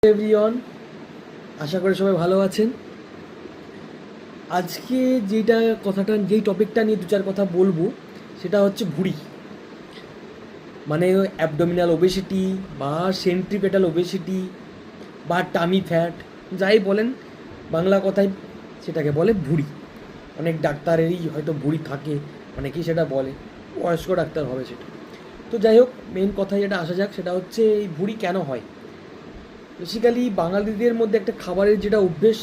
Everyone, আশা করি সবাই ভালো আছেন। আজকে যেই টপিকটা নিয়ে দু চার কথা বলবো সেটা হচ্ছে ভুঁড়ি, মানে অ্যাবডোমিনাল ওবেসিটি বা সেন্ট্রিপেটাল ওবেসিটি বা টামি ফ্যাট, যাই বলেন বাংলা কথায় সেটাকে বলে ভুঁড়ি। অনেক ডাক্তারেরই হয়তো ভুঁড়ি থাকে, অনেকেই সেটা বলে, বয়স্ক ডাক্তার হবে সেটা। তো যাই হোক, মেন কথায় যেটা আসা যাক সেটা হচ্ছে এই ভুঁড়ি কেন হয়। বেসিক্যালি বাঙালিদের মধ্যে একটা খাবারের যেটা অভ্যেস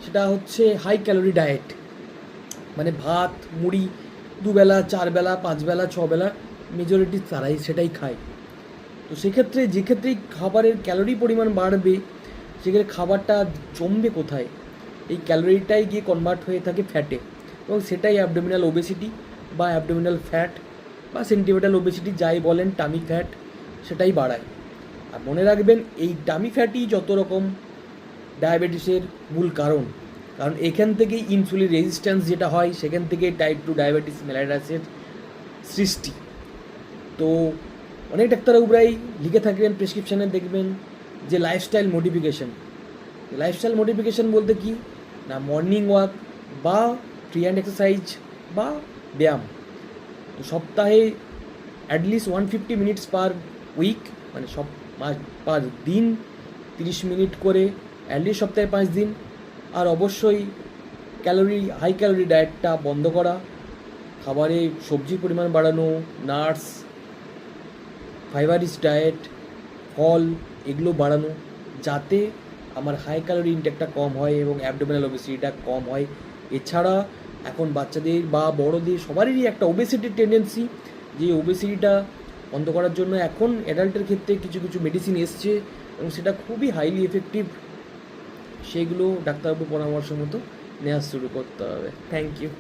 সেটা হচ্ছে হাই ক্যালোরি ডায়েট, মানে ভাত মুড়ি দুবেলা, চারবেলা, পাঁচবেলা, ছবেলা মেজরিটি তারাই সেটাই খায়। তো সেক্ষেত্রে যেক্ষেত্রেই খাবারের ক্যালোরি পরিমাণ বাড়বে, সেক্ষেত্রে খাবারটা জমবে কোথায়? এই ক্যালোরিটাই গিয়ে কনভার্ট হয়ে থাকে ফ্যাটে, এবং সেটাই অ্যাবডোমিনাল ওবেসিটি বা অ্যাবডোমিনাল ফ্যাট বা সেন্টিমেটাল ওবেসিটি যাই বলেন, টামি ফ্যাট, সেটাই বাড়ায়। আর মনে রাখবেন, এই টামি ফ্যাটই যত রকম ডায়াবেটিসের মূল কারণ, কারণ এখান থেকেই ইনসুলিন রেজিস্ট্যান্স যেটা হয়, সেখান থেকেই টাইপ 2 ডায়াবেটিস মেলাইটাসের সৃষ্টি। তো অনেক ডাক্তারবাবুরাই লিখে থাকবেন প্রেসক্রিপশানে, দেখবেন যে লাইফস্টাইল মডিফিকেশান বলতে কি না, মর্নিং ওয়াক বা ফ্রি হ্যান্ড এক্সারসাইজ বা ব্যায়াম, তো সপ্তাহে অ্যাটলিস্ট 150 মিনিটস পার উইক, মানে পার দিন 30 মিনিট করে, অ্যাটলিস্ট সপ্তাহে 5 দিন। আর অবশ্যই হাই ক্যালোরি ডায়েটটা বন্ধ করা, খাবারে সবজির পরিমাণ বাড়ানো, নাটস, ফাইবারিস ডায়েট, ফল, এগুলো বাড়ানো, যাতে আমার হাই ক্যালোরি ইনটেকটা কম হয় এবং অ্যাবডোমিনাল ওবেসিটিটা কম হয়। এছাড়া এখন বাচ্চাদের বা বড়দের সবারই একটা ওবেসিটির টেন্ডেন্সি, যে ওবেসিটিটা বন্ধ করার জন্য এখন অ্যাডাল্টের ক্ষেত্রে কিছু কিছু মেডিসিন এসছে এবং সেটা খুবই হাইলি এফেক্টিভ। সেগুলো ডাক্তারবাবুর পরামর্শ মতো নেওয়া শুরু করতে হবে। Thank you.